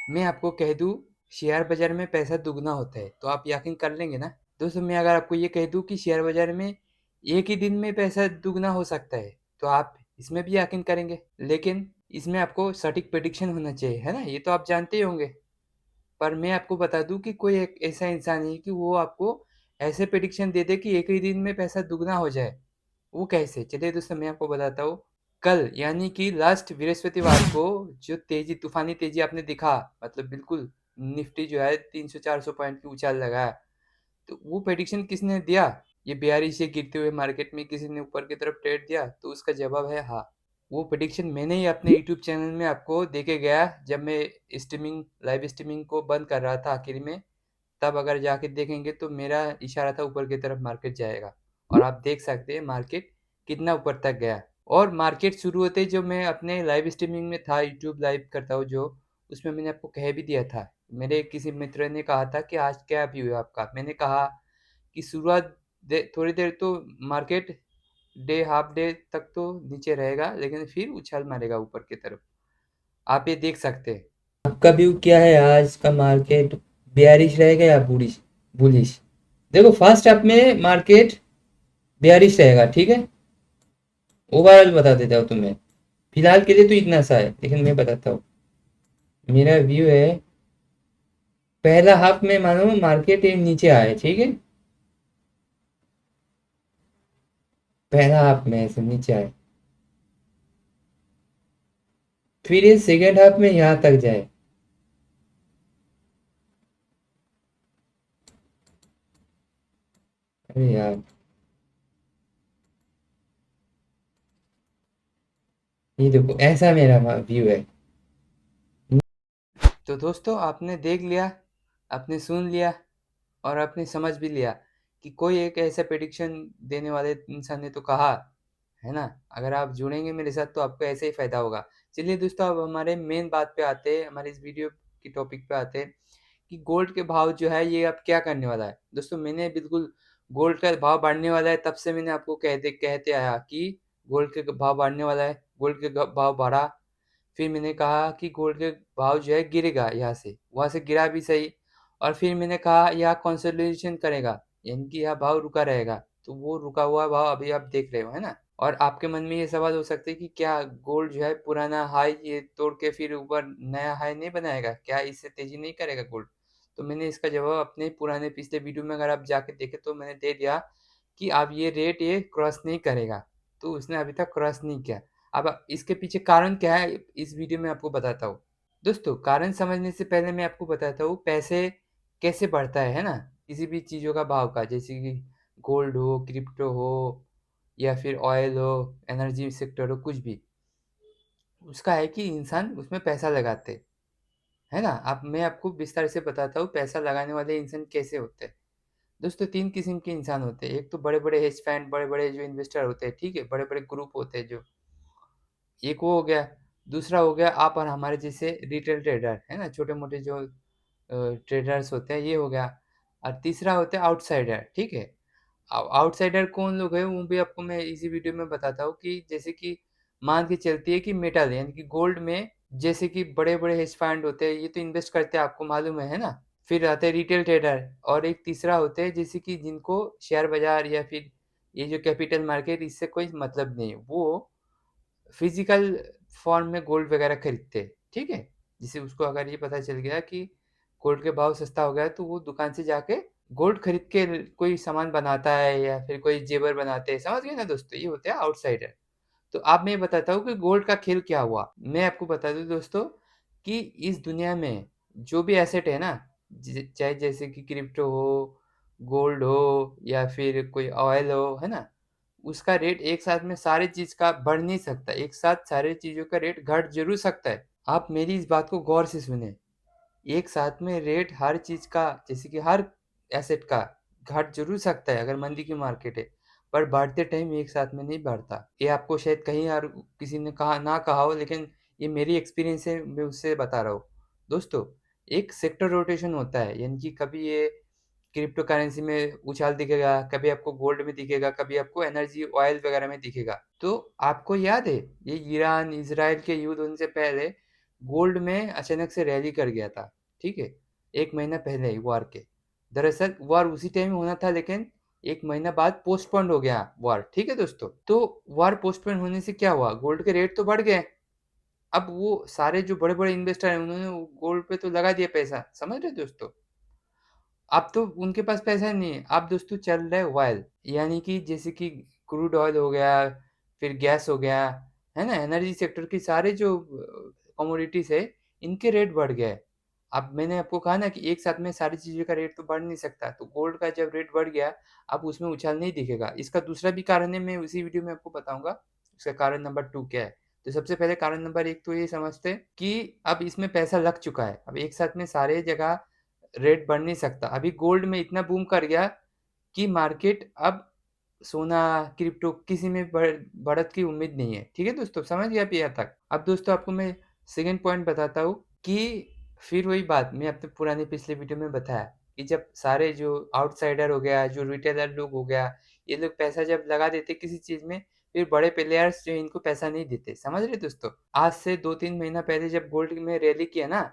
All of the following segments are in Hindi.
मैं आपको कह दूँ शेयर बाज़ार में पैसा दुगना होता है, तो आप यकीन कर लेंगे ना? दोस्तों मैं अगर आपको ये कह दूँ कि शेयर बाज़ार में एक ही दिन में पैसा दुगना हो सकता है, तो आप इसमें भी यकीन करेंगे। लेकिन इसमें आपको सटीक प्रेडिक्शन होना चाहिए, है ना? ये तो आप जानते ही होंगे। पर मैं आपको बता दूँ कि कोई एक ऐसा इंसान नहीं कि वो आपको ऐसे प्रेडिक्शन दे दे कि एक ही दिन में पैसा दुगना हो जाए। वो कैसे? चलिए दोस्तों मैं आपको बताता हूँ। कल यानी कि लास्ट बृहस्पतिवार को जो तेज़ी तूफ़ानी तेज़ी आपने दिखा मतलब बिल्कुल निफ्टी जो है 300-400 पॉइंट की उछाल लगाया। तो वो प्रेडिक्शन किसने दिया? ये बेयरिश से गिरते हुए मार्केट में किसी ने ऊपर की तरफ ट्रेड दिया? तो उसका जवाब है हाँ। वो प्रेडिक्शन मैंने ही अपने यूट्यूब चैनल में आपको दे के गया जब मैं लाइव स्ट्रीमिंग को बंद कर रहा था आखिर में। तब अगर जाके देखेंगे तो मेरा इशारा था ऊपर की तरफ मार्केट जाएगा और आप देख सकते हैं मार्केट कितना ऊपर तक गया। और मार्केट शुरू होते ही जो मैं अपने लाइव स्ट्रीमिंग में था यूट्यूब लाइव करता हूँ जो उसमें मैंने आपको कह भी दिया था। मेरे किसी मित्र ने कहा था कि आज क्या व्यू है आपका? मैंने कहा कि शुरुआत थोड़ी देर तो मार्केट हाफ डे तक तो नीचे रहेगा लेकिन फिर उछाल मारेगा ऊपर की तरफ। आप ये देख सकते हैं। आपका व्यू क्या है आज का मार्केट बेयरिश रहेगा या बुलिश बुलिश? देखो फर्स्ट हाफ में मार्केट बेयरिश रहेगा, ठीक है? ओवरऑल बता देता हूँ तुम्हें। फिलहाल के लिए तो इतना सा है लेकिन मैं बताता हूँ। मेरा व्यू है पहला हाफ में मानो मार्केट एक नीचे आए, ठीक है? पहला हाफ में ऐसे नीचे आए, फिर ये सेकेंड हाफ में यहाँ तक जाए। अरे यार, ये देखो ऐसा मेरा व्यू है। तो दोस्तों आपने देख लिया, आपने सुन लिया और आपने समझ भी लिया कि कोई एक ऐसा प्रेडिक्शन देने वाले इंसान ने तो कहा, है ना? अगर आप जुड़ेंगे मेरे साथ तो आपको ऐसे ही फ़ायदा होगा। चलिए दोस्तों अब हमारे मेन बात पे आते हैं, हमारे इस वीडियो की टॉपिक पे आते हैं कि गोल्ड के भाव जो है ये अब क्या करने वाला है। दोस्तों मैंने बिल्कुल गोल्ड का भाव बढ़ने वाला है तब से मैंने आपको कहते आया कि गोल्ड के भाव बढ़ने वाला है, गोल्ड के भाव बढ़ा। फिर मैंने कहा कि गोल्ड के भाव जो है गिरेगा यहाँ से, वहाँ से गिरा भी सही। और फिर मैंने कहा यहाँ कंसोलिडेशन करेगा, यानी कि यहाँ भाव रुका रहेगा। तो वो रुका हुआ भाव अभी आप देख रहे हो, है ना? और आपके मन में ये सवाल हो सकता है कि क्या गोल्ड जो है पुराना हाई ये तोड़ के फिर ऊपर नया हाई नहीं बनाएगा? क्या इससे तेज़ी नहीं करेगा गोल्ड? तो मैंने इसका जवाब अपने पुराने पिछले वीडियो में अगर आप जाके देखें तो मैंने दे दिया कि अब ये रेट ये क्रॉस नहीं करेगा। तो उसने अभी तक क्रॉस नहीं किया। अब इसके पीछे कारण क्या है इस वीडियो में आपको बताता हूँ। दोस्तों कारण समझने से पहले मैं आपको बताता हूँ पैसे कैसे बढ़ता है ना? किसी भी चीज़ों का भाव का जैसे कि गोल्ड हो, क्रिप्टो हो या फिर ऑयल हो, एनर्जी सेक्टर हो, कुछ भी। उसका है कि इंसान उसमें पैसा लगाते हैं, है ना? अब मैं आपको विस्तार से बताता हूँ पैसा लगाने वाले इंसान कैसे होते हैं। दोस्तों 3 किस्म के इंसान होते हैं। एक तो बड़े-बड़े हेज फंड, बड़े-बड़े जो इन्वेस्टर होते हैं, ठीक है? बड़े-बड़े ग्रुप होते हैं जो। एक वो हो गया, दूसरा हो गया आप और हमारे जैसे रिटेल ट्रेडर, है ना? छोटे-मोटे जो ट्रेडर्स होते हैं, ये हो गया। और तीसरा होता है आउटसाइडर, ठीक है? आउटसाइडर कौन लोग हैं, वो भी आपको मैं इसी वीडियो में बताता हूँ कि जैसे कि मान के चलती है कि मेटल यानी कि गोल्ड में जैसे कि बड़े-बड़े हेज फंड होते हैं, ये तो इन्वेस्ट करते हैं, आपको मालूम है ना? फिर आते हैं रिटेल ट्रेडर और एक तीसरा होते हैं जैसे कि जिनको शेयर बाज़ार या फिर ये जो कैपिटल मार्केट इससे कोई मतलब नहीं है। वो फिजिकल फॉर्म में गोल्ड वगैरह खरीदते हैं, ठीक है? जैसे उसको अगर ये पता चल गया कि गोल्ड के भाव सस्ता हो गया है, तो वो दुकान से जाके गोल्ड खरीद के कोई सामान बनाता है या फिर कोई ज़ेवर बनाते हैं, समझ गए ना दोस्तों? ये होते हैं आउटसाइडर। तो अब मैं बताता हूँ कि गोल्ड का खेल क्या हुआ। मैं आपको बता दूँ दोस्तों कि इस दुनिया में जो भी एसेट है ना, चाहे जैसे कि क्रिप्टो हो, गोल्ड हो या फिर कोई ऑयल हो, है ना? उसका रेट एक साथ में सारी चीज़ का बढ़ नहीं सकता। एक साथ सारी चीज़ों का रेट घट ज़रूर सकता है। आप मेरी इस बात को गौर से सुनें। एक साथ में रेट हर चीज़ का जैसे कि हर एसेट का घट ज़रूर सकता है अगर मंदी की मार्केट है, पर बढ़ते टाइम एक साथ में नहीं बढ़ता। ये आपको शायद कहीं और किसी ने कहा हो लेकिन ये मेरी एक्सपीरियंस से मैं उससे बता रहा हूँ। दोस्तों, एक सेक्टर रोटेशन होता है यानी कि कभी ये क्रिप्टो करेंसी में उछाल दिखेगा, कभी आपको गोल्ड में दिखेगा, कभी आपको एनर्जी ऑयल वगैरह में दिखेगा। तो आपको याद है ये ईरान-इज़राइल के युद्ध होने से पहले गोल्ड में अचानक से रैली कर गया था, ठीक है? 1 महीना पहले ही वॉर के। दरअसल वॉर उसी टाइम होना था, लेकिन 1 महीना बाद पोस्टपोन्ड हो गया वॉर, ठीक है दोस्तों? तो वॉर पोस्टपोन होने से क्या हुआ? गोल्ड के रेट तो बढ़ गए। अब वो सारे जो बड़े-बड़े इन्वेस्टर हैं, उन्होंने वो गोल्ड पे तो लगा दिया पैसा, समझ रहे हो दोस्तों? अब तो उनके पास पैसा नहीं है, अब दोस्तों चल रहा है ऑयल, यानी कि जैसे कि क्रूड ऑयल हो गया, फिर गैस हो गया, है ना? एनर्जी सेक्टर की सारे जो कमोडिटीज़ है, इनके रेट बढ़ गए। अब मैंने आपको कहा ना कि एक साथ में सारी चीज़ों का रेट तो बढ़ नहीं सकता, तो गोल्ड का जब रेट बढ़ गया, अब उसमें उछाल नहीं दिखेगा। इसका दूसरा भी कारण है, मैं उसी वीडियो में आपको बताऊँगा, इसका कारण नंबर 2 क्या है। तो सबसे पहले कारण नंबर 1 तो ये समझते हैं कि अब इसमें पैसा लग चुका है, अब एक साथ में सारे जगह रेट बढ़ नहीं सकता। अभी गोल्ड में इतना बूम कर गया कि मार्केट अब सोना, क्रिप्टो किसी में बढ़त की उम्मीद नहीं है। ठीक है दोस्तों, समझ गए आप यहाँ तक? अब दोस्तों आपको मैं सेकंड पॉइंट बताता हूँ कि फिर वही बात मैं अपने पुराने पिछले वीडियो में बताया कि जब सारे जो आउटसाइडर हो गया, जो रिटेलर लोग हो गया, ये लोग पैसा जब लगा देते किसी चीज़ में, फिर बड़े प्लेयर्स जो इनको पैसा नहीं देते। समझ रहे दोस्तों? आज से 2-3 महीना पहले जब गोल्ड में रैली किया ना,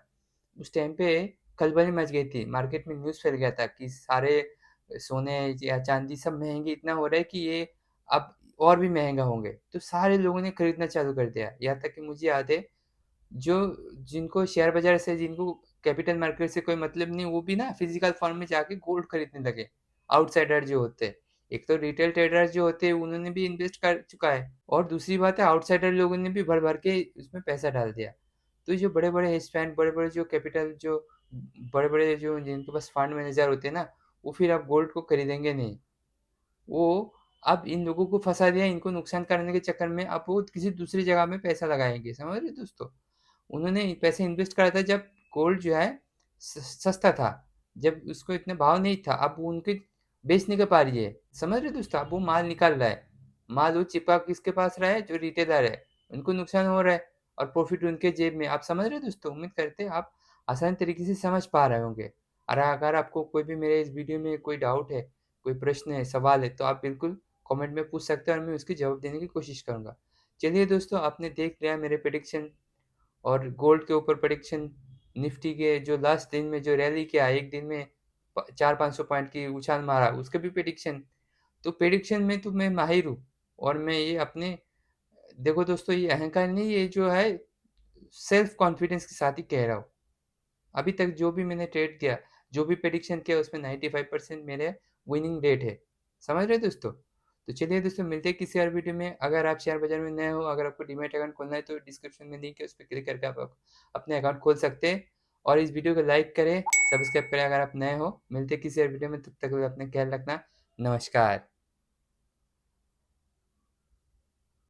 उस टाइम पे खलबली मच गई थी। मार्केट में न्यूज़ फैल गया था कि सारे सोने या चाँदी सब महँगे इतना हो रहा है कि ये अब और भी महँगा होंगे। तो सारे लोगों ने खरीदना चालू कर दिया। यहाँ तक कि मुझे याद है, जो जिनको शेयर बाज़ार से, जिनको कैपिटल मार्केट से कोई मतलब नहीं, वो भी ना फिज़िकल फॉर्म में जाके गोल्ड खरीदने लगे, आउटसाइडर जो होते हैं। एक तो रिटेल ट्रेडर्स जो होते हैं, उन्होंने भी इन्वेस्ट कर चुका है, और दूसरी बात है आउटसाइडर लोगों ने भी भर-भर के उसमें पैसा डाल दिया। तो जो बड़े-बड़े हेज फंड, बड़े-बड़े जो कैपिटल, जो बड़े-बड़े जो जिनके पास फंड मैनेजर होते हैं ना, वो फिर अब गोल्ड को खरीदेंगे नहीं। वो अब इन लोगों को फँसा दिया, इनको नुकसान करने के चक्कर में अब वो किसी दूसरी जगह में पैसा लगाएँगे, समझ रहे हो दोस्तों? उन्होंने पैसे इन्वेस्ट करा था जब गोल्ड जो है सस्ता था, जब उसको इतना भाव नहीं था, अब वो उनके बेच नहीं कर पा रही है, समझ रहे हो दोस्तों? अब वो माल निकाल रहा है, माल वो छिपा किसके पास रहा है? जो रिटेलर है, उनको नुकसान हो रहा है और प्रॉफिट उनके जेब में। आप समझ रहे हो दोस्तों? उम्मीद करते हैं आप आसान तरीके से समझ पा रहे होंगे। और अगर आपको कोई भी मेरे इस वीडियो में कोई डाउट है, कोई प्रश्न है, सवाल है, तो आप बिल्कुल कमेंट में पूछ सकते हैं और मैं उसके जवाब देने की कोशिश करूँगा। चलिए दोस्तों, आपने देख लिया मेरे प्रेडिक्शन और गोल्ड के ऊपर प्रेडिक्शन, निफ्टी के जो लास्ट दिन में जो रैली किया, एक दिन में 400-500 पॉइंट की उछाल मारा, उसके भी प्रेडिक्शन। तो प्रेडिक्शन में तो मैं माहिर हूँ, और मैं ये अपने, देखो दोस्तों, ये अहंकार नहीं, ये जो है सेल्फ कॉन्फिडेंस के साथ ही कह रहा हूँ। अभी तक जो भी मैंने ट्रेड किया, जो भी प्रेडिक्शन किया, उसमें 95% मेरे विनिंग रेट है। समझ रहे हो दोस्तों? तो चलिए दोस्तों, मिलते हैं किसी और वीडियो में। अगर आप शेयर बाज़ार में नए हो, अगर आपको डीमैट अकाउंट खोलना है, तो डिस्क्रिप्शन में लिंक है, उस पे क्लिक करके आप अपने अकाउंट खोल सकते हैं। और इस वीडियो को लाइक करें, सब्सक्राइब करें अगर आप नए हो। मिलते हैं किसी और वीडियो में, तब तक के लिए अपना ख्याल रखना। नमस्कार।